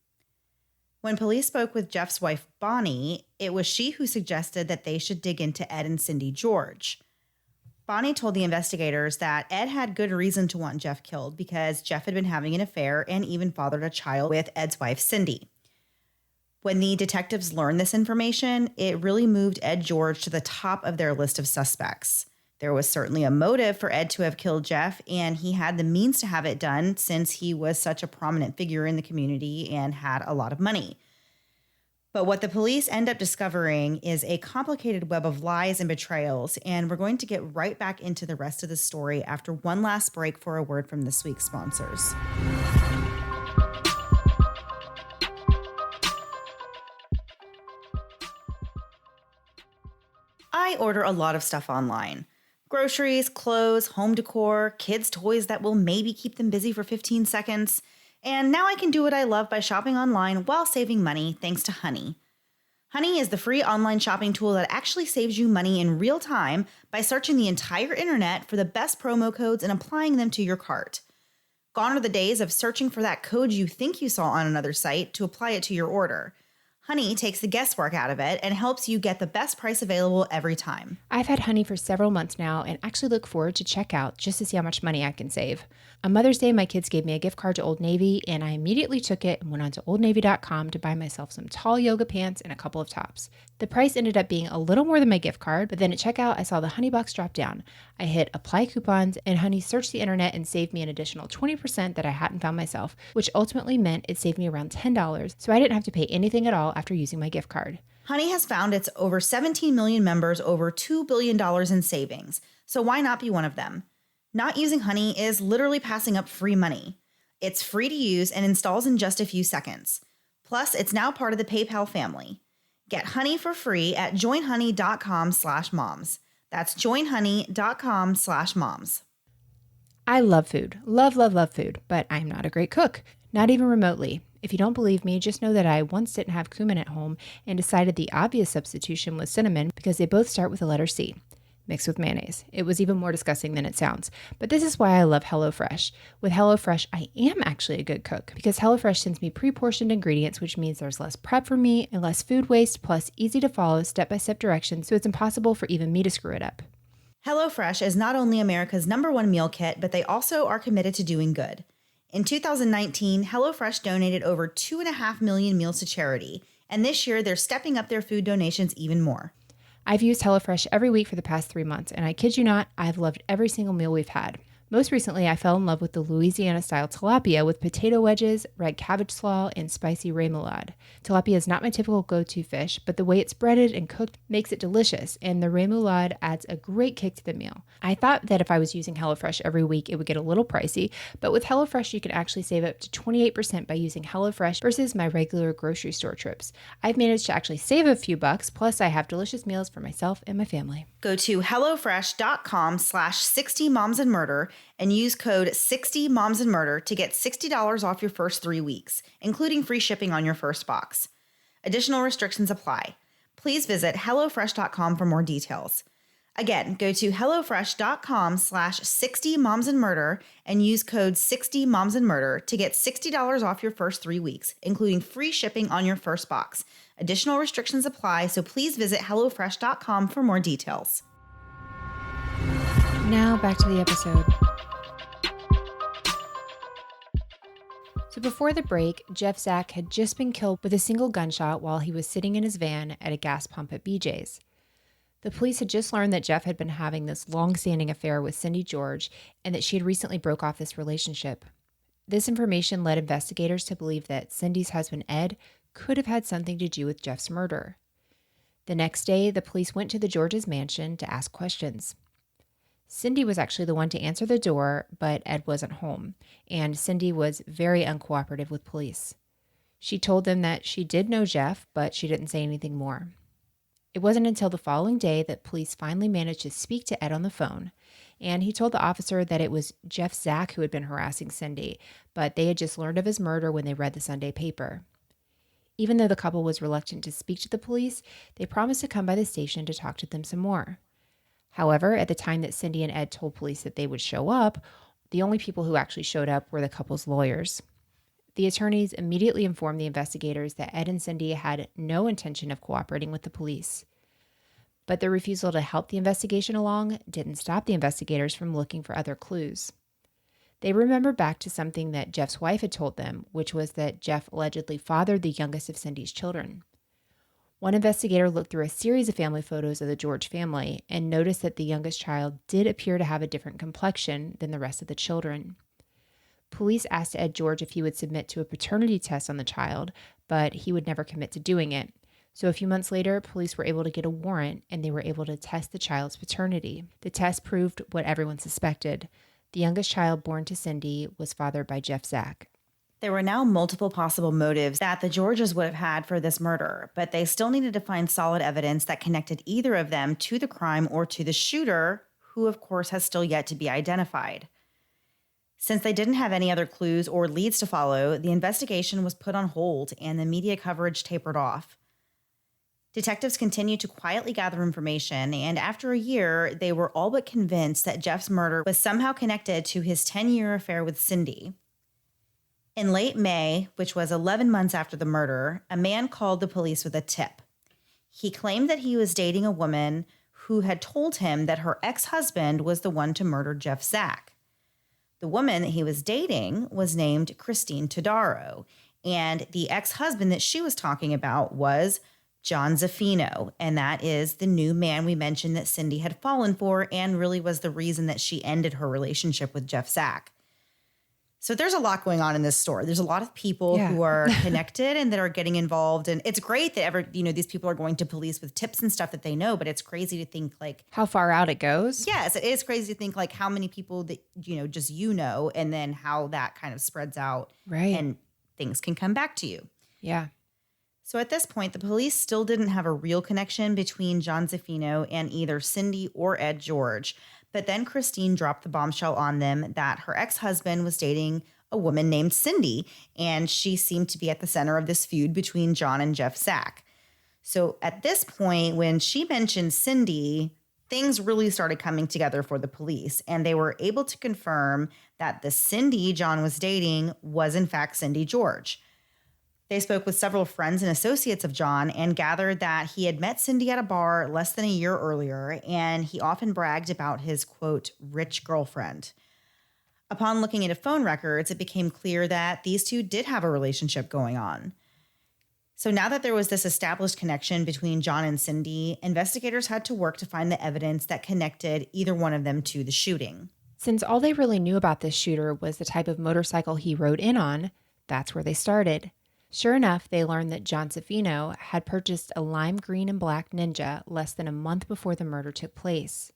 When police spoke with Jeff's wife, Bonnie, it was she who suggested that they should dig into Ed and Cindy George. Bonnie told the investigators that Ed had good reason to want Jeff killed because Jeff had been having an affair and even fathered a child with Ed's wife, Cindy. When the detectives learned this information, it really moved Ed George to the top of their list of suspects. There was certainly a motive for Ed to have killed Jeff, and he had the means to have it done since he was such a prominent figure in the community and had a lot of money. But what the police end up discovering is a complicated web of lies and betrayals, and we're going to get right back into the rest of the story after one last break for a word from this week's sponsors. I order a lot of stuff online. Groceries, clothes, home decor, kids' toys that will maybe keep them busy for 15 seconds. And now I can do what I love by shopping online while saving money thanks to Honey. Honey is the free online shopping tool that actually saves you money in real time by searching the entire internet for the best promo codes and applying them to your cart. Gone are the days of searching for that code you think you saw on another site to apply it to your order. Honey takes the guesswork out of it and helps you get the best price available every time. I've had Honey for several months now and actually look forward to checkout just to see how much money I can save. On Mother's Day, my kids gave me a gift card to Old Navy, and I immediately took it and went on to oldnavy.com to buy myself some tall yoga pants and a couple of tops. The price ended up being a little more than my gift card, but then at checkout, I saw the Honey box drop down. I hit apply coupons, and Honey searched the internet and saved me an additional 20% that I hadn't found myself, which ultimately meant it saved me around $10, so I didn't have to pay anything at all after using my gift card. Honey has found its over 17 million members over $2 billion in savings, so why not be one of them? Not using Honey is literally passing up free money. It's free to use and installs in just a few seconds. Plus, it's now part of the PayPal family. Get Honey for free at joinhoney.com/moms. That's joinhoney.com/moms. I love food. Love, love, love food, but I'm not a great cook. Not even remotely. If you don't believe me, just know that I once didn't have cumin at home and decided the obvious substitution was cinnamon because they both start with the letter C. mixed with mayonnaise. It was even more disgusting than it sounds. But this is why I love HelloFresh. With HelloFresh, I am actually a good cook because HelloFresh sends me pre-portioned ingredients, which means there's less prep for me and less food waste, plus easy to follow step-by-step directions, so it's impossible for even me to screw it up. HelloFresh is not only America's #1 meal kit, but they also are committed to doing good. In 2019, HelloFresh donated over 2.5 million meals to charity, and this year they're stepping up their food donations even more. I've used HelloFresh every week for the past 3 months, and I kid you not, I've loved every single meal we've had. Most recently, I fell in love with the Louisiana-style tilapia with potato wedges, red cabbage slaw, and spicy remoulade. Tilapia is not my typical go-to fish, but the way it's breaded and cooked makes it delicious, and the remoulade adds a great kick to the meal. I thought that if I was using HelloFresh every week, it would get a little pricey, but with HelloFresh, you can actually save up to 28% by using HelloFresh versus my regular grocery store trips. I've managed to actually save a few bucks, plus I have delicious meals for myself and my family. Go to HelloFresh.com/60momsandmurder and use code 60momsandmurder to get $60 off your first 3 weeks, including free shipping on your first box. Additional restrictions apply. Please visit HelloFresh.com for more details. Again, go to HelloFresh.com/60momsandmurder and use code 60momsandmurder to get $60 off your first 3 weeks, including free shipping on your first box. Additional restrictions apply, so please visit HelloFresh.com for more details. Now back to the episode. So before the break, Zack had just been killed with a single gunshot while he was sitting in his van at a gas pump at BJ's. The police had just learned that Jeff had been having this long-standing affair with Cindy George and that she had recently broke off this relationship. This information led investigators to believe that Cindy's husband, Ed, could have had something to do with Jeff's murder. The next day, the police went to the Georges' mansion to ask questions. Cindy was actually the one to answer the door, but Ed wasn't home, and Cindy was very uncooperative with police. She told them that she did know Jeff, but she didn't say anything more. It wasn't until the following day that police finally managed to speak to Ed on the phone, and he told the officer that it was Zack who had been harassing Cindy, but they had just learned of his murder when they read the Sunday paper. Even though the couple was reluctant to speak to the police, they promised to come by the station to talk to them some more. However, at the time that Cindy and Ed told police that they would show up, the only people who actually showed up were the couple's lawyers. The attorneys immediately informed the investigators that Ed and Cindy had no intention of cooperating with the police. But their refusal to help the investigation along didn't stop the investigators from looking for other clues. They remembered back to something that Jeff's wife had told them, which was that Jeff allegedly fathered the youngest of Cindy's children. One investigator looked through a series of family photos of the George family and noticed that the youngest child did appear to have a different complexion than the rest of the children. Police asked Ed George if he would submit to a paternity test on the child, but he would never commit to doing it. So a few months later, police were able to get a warrant and they were able to test the child's paternity. The test proved what everyone suspected. The youngest child born to Cindy was fathered by Zack. There were now multiple possible motives that the Georges would have had for this murder, but they still needed to find solid evidence that connected either of them to the crime or to the shooter, who of course has still yet to be identified. Since they didn't have any other clues or leads to follow, the investigation was put on hold and the media coverage tapered off. Detectives continued to quietly gather information, and after a year, they were all but convinced that Jeff's murder was somehow connected to his 10-year affair with Cindy. In late May, which was 11 months after the murder, a man called the police with a tip. He claimed that he was dating a woman who had told him that her ex-husband was the one to murder Zack. The woman that he was dating was named Christine Todaro, and the ex-husband that she was talking about was John Zaffino, and that is the new man we mentioned that Cindy had fallen for and really was the reason that she ended her relationship with Zack. So there's a lot going on in this story. There's a lot of people who are connected and that are getting involved. And it's great that these people are going to police with tips and stuff that they know, but it's crazy to think like how far out it goes. Yes, it is crazy to think like how many people that, just and then how that kind of spreads out. Right. And things can come back to you. Yeah. So at this point, the police still didn't have a real connection between John Zaffino and either Cindy or Ed George. But then Christine dropped the bombshell on them that her ex-husband was dating a woman named Cindy, and she seemed to be at the center of this feud between John and Zack. So at this point, when she mentioned Cindy, things really started coming together for the police, and they were able to confirm that the Cindy John was dating was in fact Cindy George. They spoke with several friends and associates of John and gathered that he had met Cindy at a bar less than a year earlier, and he often bragged about his, quote, rich girlfriend. Upon looking into phone records, it became clear that these two did have a relationship going on. So now that there was this established connection between John and Cindy, investigators had to work to find the evidence that connected either one of them to the shooting. Since all they really knew about this shooter was the type of motorcycle he rode in on, that's where they started. Sure enough, they learned that John Zaffino had purchased a lime green and black Ninja less than a month before the murder took place.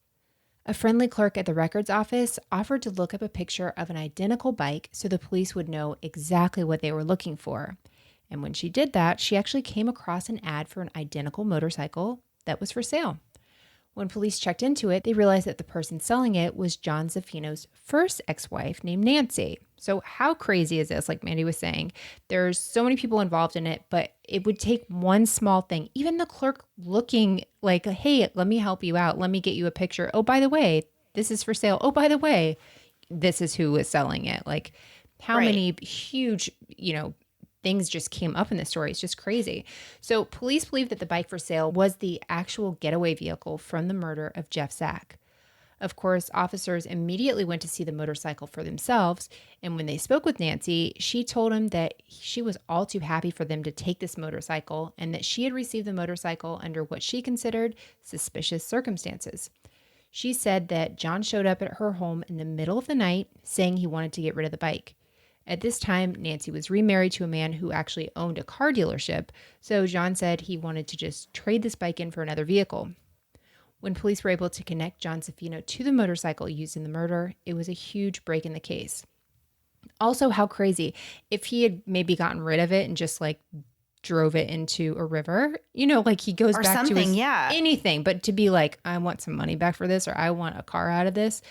A friendly clerk at the records office offered to look up a picture of an identical bike so the police would know exactly what they were looking for. And when she did that, she actually came across an ad for an identical motorcycle that was for sale. When police checked into it, they realized that the person selling it was John Zaffino's first ex-wife named Nancy. So how crazy is this? Like Mandy was saying, there's so many people involved in it, but it would take one small thing. Even the clerk looking like, hey, let me help you out. Let me get you a picture. Oh, by the way, this is for sale. Oh, by the way, this is who is selling it. Like how many huge, things just came up in the story. It's just crazy. So police believe that the bike for sale was the actual getaway vehicle from the murder of Jeff Zack. Of course, officers immediately went to see the motorcycle for themselves, and when they spoke with Nancy, she told him that she was all too happy for them to take this motorcycle and that she had received the motorcycle under what she considered suspicious circumstances. She said that John showed up at her home in the middle of the night saying he wanted to get rid of the bike. At this time, Nancy was remarried to a man who actually owned a car dealership, so John said he wanted to just trade this bike in for another vehicle. When police were able to connect John Zaffino to the motorcycle used in the murder, it was a huge break in the case. Also, how crazy. If he had maybe gotten rid of it and just drove it into a river, he goes or back to his, anything, but to be like, I want some money back for this, or I want a car out of this,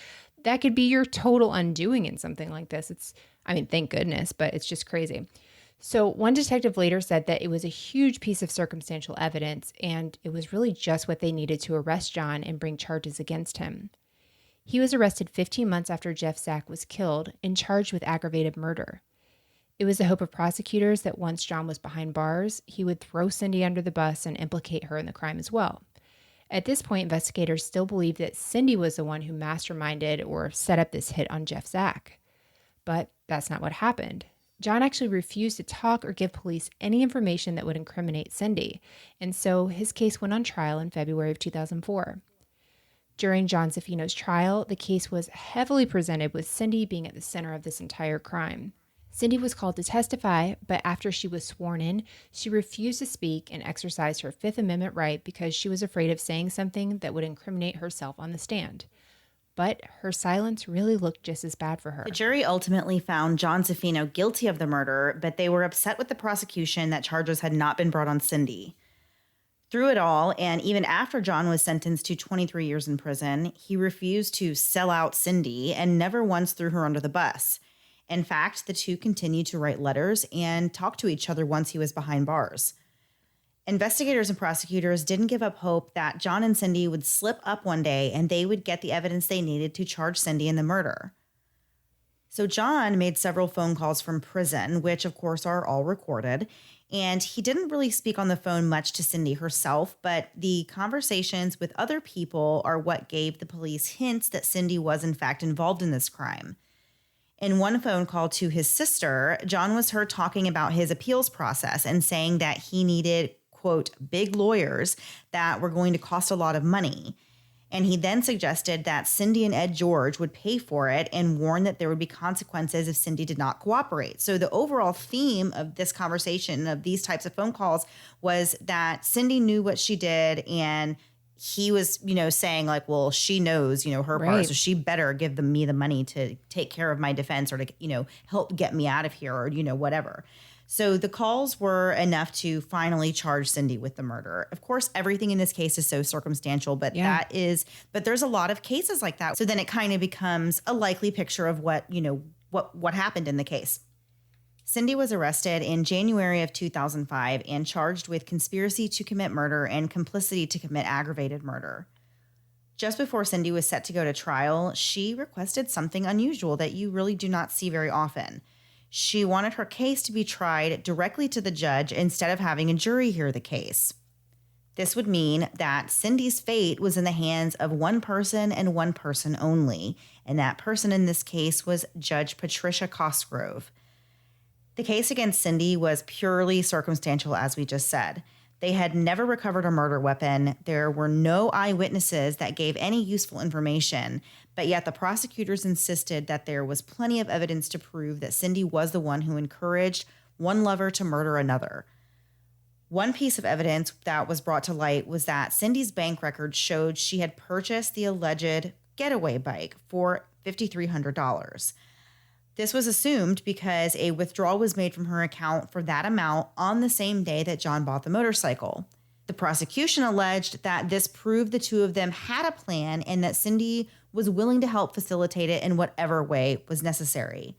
that could be your total undoing in something like this. Thank goodness, but it's just crazy. So one detective later said that it was a huge piece of circumstantial evidence, and it was really just what they needed to arrest John and bring charges against him. He was arrested 15 months after Jeff Zack was killed and charged with aggravated murder. It was the hope of prosecutors that once John was behind bars, he would throw Cindy under the bus and implicate her in the crime as well. At this point, investigators still believed that Cindy was the one who masterminded or set up this hit on Jeff Zack. But that's not what happened. John actually refused to talk or give police any information that would incriminate Cindy, and so his case went on trial in February of 2004. During John Zaffino's trial, the case was heavily presented with Cindy being at the center of this entire crime. Cindy was called to testify, but after she was sworn in, she refused to speak and exercised her Fifth Amendment right because she was afraid of saying something that would incriminate herself on the stand. But her silence really looked just as bad for her. The jury ultimately found John Zaffino guilty of the murder, but they were upset with the prosecution that charges had not been brought on Cindy. Through it all, and even after John was sentenced to 23 years in prison, he refused to sell out Cindy and never once threw her under the bus. In fact, the two continued to write letters and talk to each other once he was behind bars. Investigators and prosecutors didn't give up hope that John and Cindy would slip up one day and they would get the evidence they needed to charge Cindy in the murder. So John made several phone calls from prison, which of course are all recorded, and he didn't really speak on the phone much to Cindy herself, but the conversations with other people are what gave the police hints that Cindy was in fact involved in this crime. In one phone call to his sister, John was heard talking about his appeals process and saying that he needed, quote, big lawyers that were going to cost a lot of money. And he then suggested that Cindy and Ed George would pay for it and warned that there would be consequences if Cindy did not cooperate. So the overall theme of this conversation, of these types of phone calls, was that Cindy knew what she did, and he was, saying well, she knows, her part, so she better give me the money to take care of my defense or to, help get me out of here or, whatever. So the calls were enough to finally charge Cindy with the murder. Of course, everything in this case is so circumstantial, but there's a lot of cases like that. So then it kind of becomes a likely picture of what happened in the case. Cindy was arrested in January of 2005 and charged with conspiracy to commit murder and complicity to commit aggravated murder. Just before Cindy was set to go to trial, she requested something unusual that you really do not see very often. She wanted her case to be tried directly to the judge instead of having a jury hear the case. This would mean that Cindy's fate was in the hands of one person and one person only, and that person in this case was Judge Patricia Cosgrove. The case against Cindy was purely circumstantial, as we just said. They had never recovered a murder weapon. There were no eyewitnesses that gave any useful information, but yet the prosecutors insisted that there was plenty of evidence to prove that Cindy was the one who encouraged one lover to murder another. One piece of evidence that was brought to light was that Cindy's bank records showed she had purchased the alleged getaway bike for $5,300. This was assumed because a withdrawal was made from her account for that amount on the same day that John bought the motorcycle. The prosecution alleged that this proved the two of them had a plan and that Cindy was willing to help facilitate it in whatever way was necessary.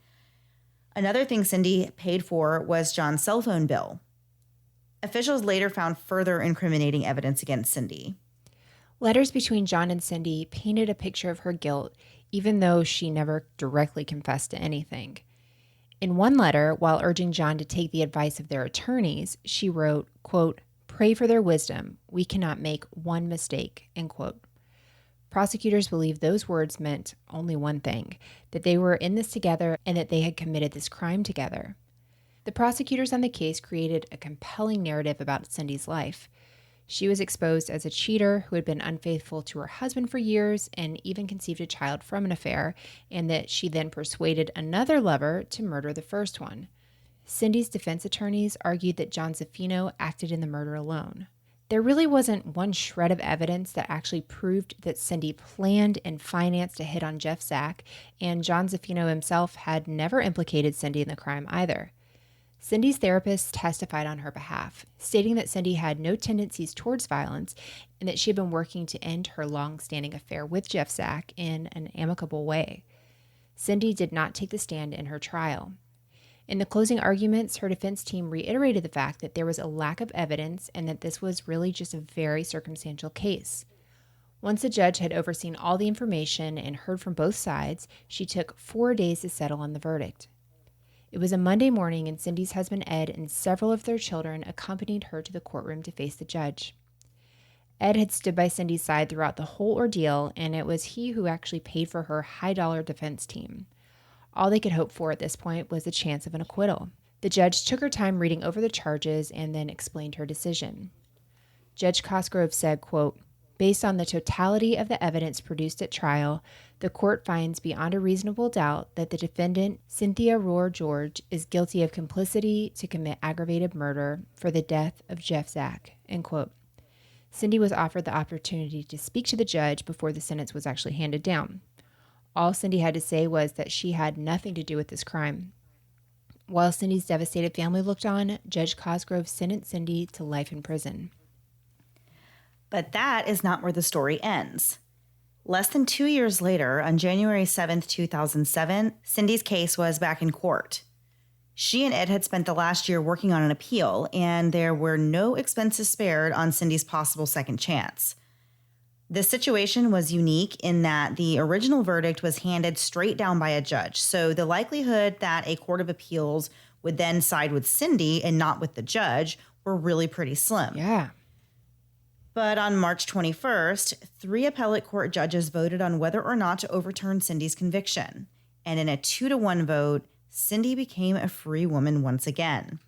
Another thing Cindy paid for was John's cell phone bill. Officials later found further incriminating evidence against Cindy. Letters between John and Cindy painted a picture of her guilt, even though she never directly confessed to anything. In one letter, while urging John to take the advice of their attorneys, she wrote, quote, "Pray for their wisdom. We cannot make one mistake," end quote. Prosecutors believe those words meant only one thing, that they were in this together and that they had committed this crime together. The prosecutors on the case created a compelling narrative about Cindy's life. She was exposed as a cheater who had been unfaithful to her husband for years and even conceived a child from an affair, and that she then persuaded another lover to murder the first one. Cindy's defense attorneys argued that John Zaffino acted in the murder alone. There really wasn't one shred of evidence that actually proved that Cindy planned and financed a hit on Zack, and John Zaffino himself had never implicated Cindy in the crime either. Cindy's therapist testified on her behalf, stating that Cindy had no tendencies towards violence and that she had been working to end her long-standing affair with Zack in an amicable way. Cindy did not take the stand in her trial. In the closing arguments, her defense team reiterated the fact that there was a lack of evidence and that this was really just a very circumstantial case. Once the judge had overseen all the information and heard from both sides, she took 4 days to settle on the verdict. It was a Monday morning, and Cindy's husband Ed and several of their children accompanied her to the courtroom to face the judge. Ed had stood by Cindy's side throughout the whole ordeal, and it was he who actually paid for her high-dollar defense team. All they could hope for at this point was the chance of an acquittal. The judge took her time reading over the charges and then explained her decision. Judge Cosgrove said, quote, "Based on the totality of the evidence produced at trial, the court finds beyond a reasonable doubt that the defendant, Cynthia Rohr George, is guilty of complicity to commit aggravated murder for the death of Zack," end quote. Cindy was offered the opportunity to speak to the judge before the sentence was actually handed down. All Cindy had to say was that she had nothing to do with this crime. While Cindy's devastated family looked on, Judge Cosgrove sentenced Cindy to life in prison. But that is not where the story ends. Less than 2 years later, on January 7th, 2007, Cindy's case was back in court. She and Ed had spent the last year working on an appeal, and there were no expenses spared on Cindy's possible second chance. This situation was unique in that the original verdict was handed straight down by a judge, so the likelihood that a court of appeals would then side with Cindy and not with the judge were really pretty slim. Yeah. But on March 21st, 3 appellate court judges voted on whether or not to overturn Cindy's conviction. And in a 2-1 vote, Cindy became a free woman once again.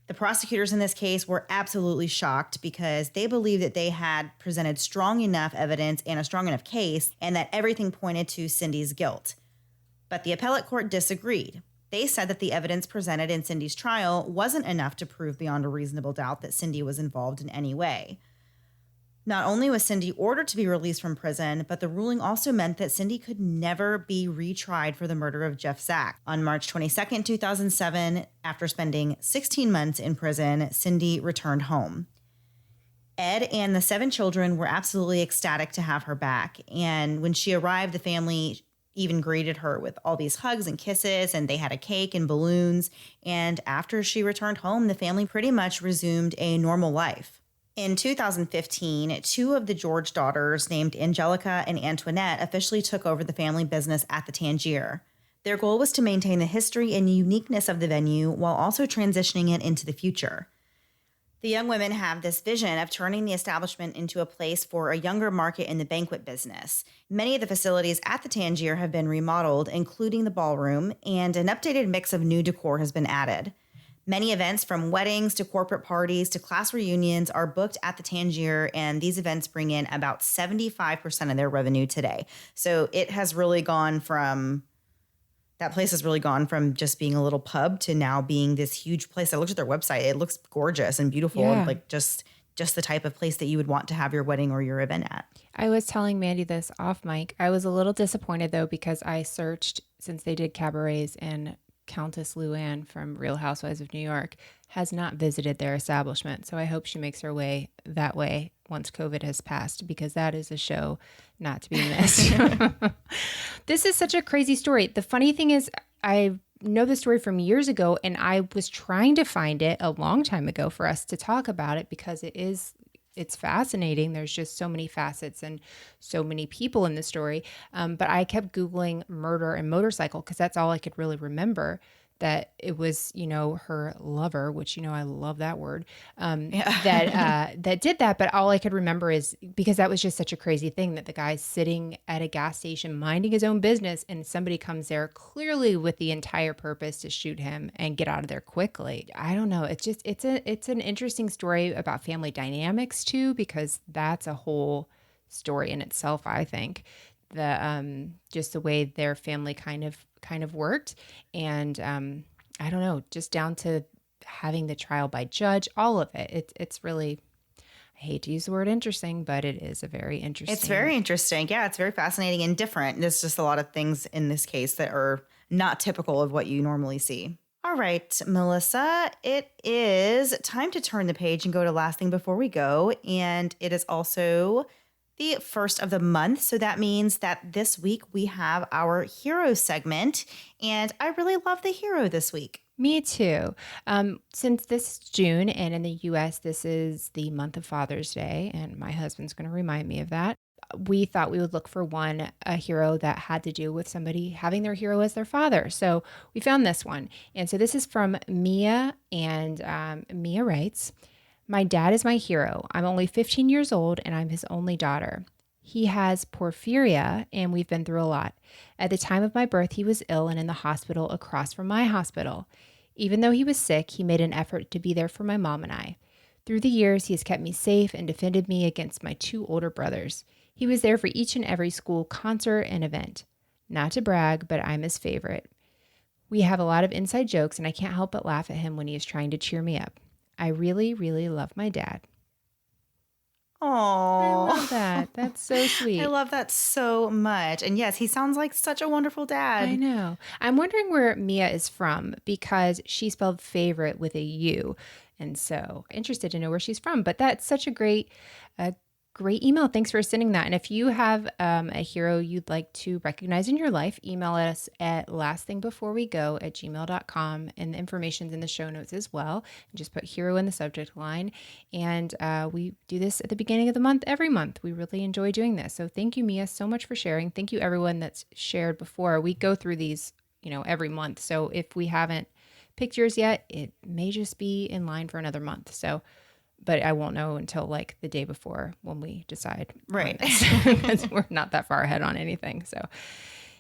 The prosecutors in this case were absolutely shocked because they believed that they had presented strong enough evidence and a strong enough case and that everything pointed to Cindy's guilt. But the appellate court disagreed. They said that the evidence presented in Cindy's trial wasn't enough to prove beyond a reasonable doubt that Cindy was involved in any way. Not only was Cindy ordered to be released from prison, but the ruling also meant that Cindy could never be retried for the murder of Zack. On March 22nd, 2007, after spending 16 months in prison, Cindy returned home. Ed and the 7 children were absolutely ecstatic to have her back. And when she arrived, the family even greeted her with all these hugs and kisses, and they had a cake and balloons. And after she returned home, the family pretty much resumed a normal life. In 2015, two of the George daughters, named Angelica and Antoinette, officially took over the family business at the Tangier. Their goal was to maintain the history and uniqueness of the venue while also transitioning it into the future. The young women have this vision of turning the establishment into a place for a younger market in the banquet business. Many of the facilities at the Tangier have been remodeled, including the ballroom, and an updated mix of new decor has been added. Many events, from weddings to corporate parties to class reunions, are booked at the Tangier, and these events bring in about 75% of their revenue today. So it has really gone from, that place has really gone from just being a little pub to now being this huge place. I looked at their website. It looks gorgeous and beautiful, and like just the type of place that you would want to have your wedding or your event at. I was telling Mandy this off mic. I was a little disappointed, though, because I searched, since they did cabarets, and Countess Luann from Real Housewives of New York has not visited their establishment. So I hope she makes her way that way once COVID has passed, because that is a show not to be missed. This is such a crazy story. The funny thing is, I know the story from years ago, and I was trying to find it a long time ago for us to talk about it, because it's fascinating. There's just so many facets and so many people in the story. But I kept Googling murder and motorcycle, because that's all I could really remember, that it was, her lover, which, I love that word, that did that. But all I could remember is, because that was just such a crazy thing, that the guy's sitting at a gas station minding his own business, and somebody comes there clearly with the entire purpose to shoot him and get out of there quickly. I don't know. It's just, it's an interesting story about family dynamics too, because that's a whole story in itself, I think. Just the way their family kind of worked, and I don't know, just down to having the trial by judge, all of it. It's really, I hate to use the word interesting, but it is a very interesting. It's very interesting. Yeah, it's very fascinating and different. There's just a lot of things in this case that are not typical of what you normally see. All right, Melissa, it is time to turn the page and go to last thing before we go, and it is also the first of the month. So that means that this week we have our hero segment, and I really love the hero this week. Me too. Since this is June, and in the US, this is the month of Father's Day, and my husband's going to remind me of that, we thought we would look for a hero that had to do with somebody having their hero as their father. So we found this one. And so this is from Mia, and Mia writes, "My dad is my hero. I'm only 15 years old, and I'm his only daughter. He has porphyria, and we've been through a lot. At the time of my birth, he was ill and in the hospital across from my hospital. Even though he was sick, he made an effort to be there for my mom and I. Through the years, he has kept me safe and defended me against my two older brothers. He was there for each and every school concert and event. Not to brag, but I'm his favorite. We have a lot of inside jokes, and I can't help but laugh at him when he is trying to cheer me up. I really, really love my dad." Oh, I love that. That's so sweet. I love that so much. And yes, he sounds like such a wonderful dad. I know. I'm wondering where Mia is from, because she spelled favorite with a U. And so interested to know where she's from. But that's such a great email. Thanks for sending that. And if you have a hero you'd like to recognize in your life, email us at lastthingbeforewego@gmail.com. And the information's in the show notes as well. And just put hero in the subject line. And we do this at the beginning of the month, every month. We really enjoy doing this. So thank you, Mia, so much for sharing. Thank you, everyone that's shared before. We go through these, every month. So if we haven't picked yours yet, it may just be in line for another month. So, but I won't know until like the day before when we decide. Right. Because we're not that far ahead on anything. So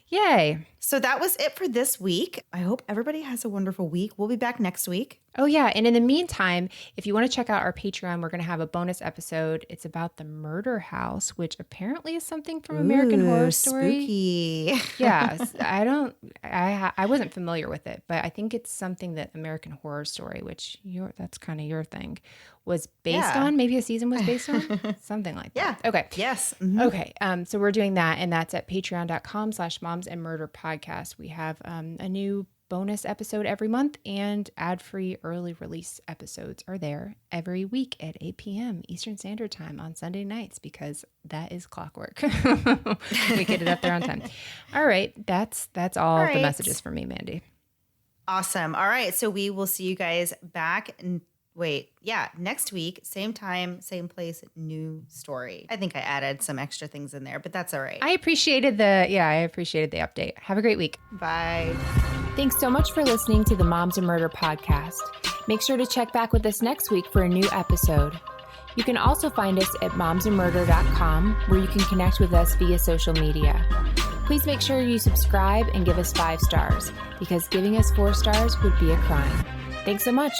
yay. So that was it for this week. I hope everybody has a wonderful week. We'll be back next week. Oh, yeah. And in the meantime, if you want to check out our Patreon, we're going to have a bonus episode. It's about the murder house, which apparently is something from American Horror Story. Spooky. Yes. I wasn't familiar with it, but I think it's something that American Horror Story, which that's kind of your thing, was based on. Maybe a season was based on something like that. Yeah. Okay. Yes. Mm-hmm. Okay. So we're doing that, and that's at patreon.com/momsandmurderpodcast. We have a new bonus episode every month, and ad-free early release episodes are there every week at 8 p.m. Eastern Standard Time on Sunday nights, because that is clockwork. We get it up there on time. All right. That's all the messages from me, Mandy. Awesome. All right. So we will see you guys back next week, same time, same place, new story. I think I added some extra things in there, but that's all right. I appreciated the update. Have a great week. Bye. Thanks so much for listening to the Moms and Murder podcast. Make sure to check back with us next week for a new episode. You can also find us at momsandmurder.com, where you can connect with us via social media. Please make sure you subscribe and give us 5 stars, because giving us 4 stars would be a crime. Thanks so much.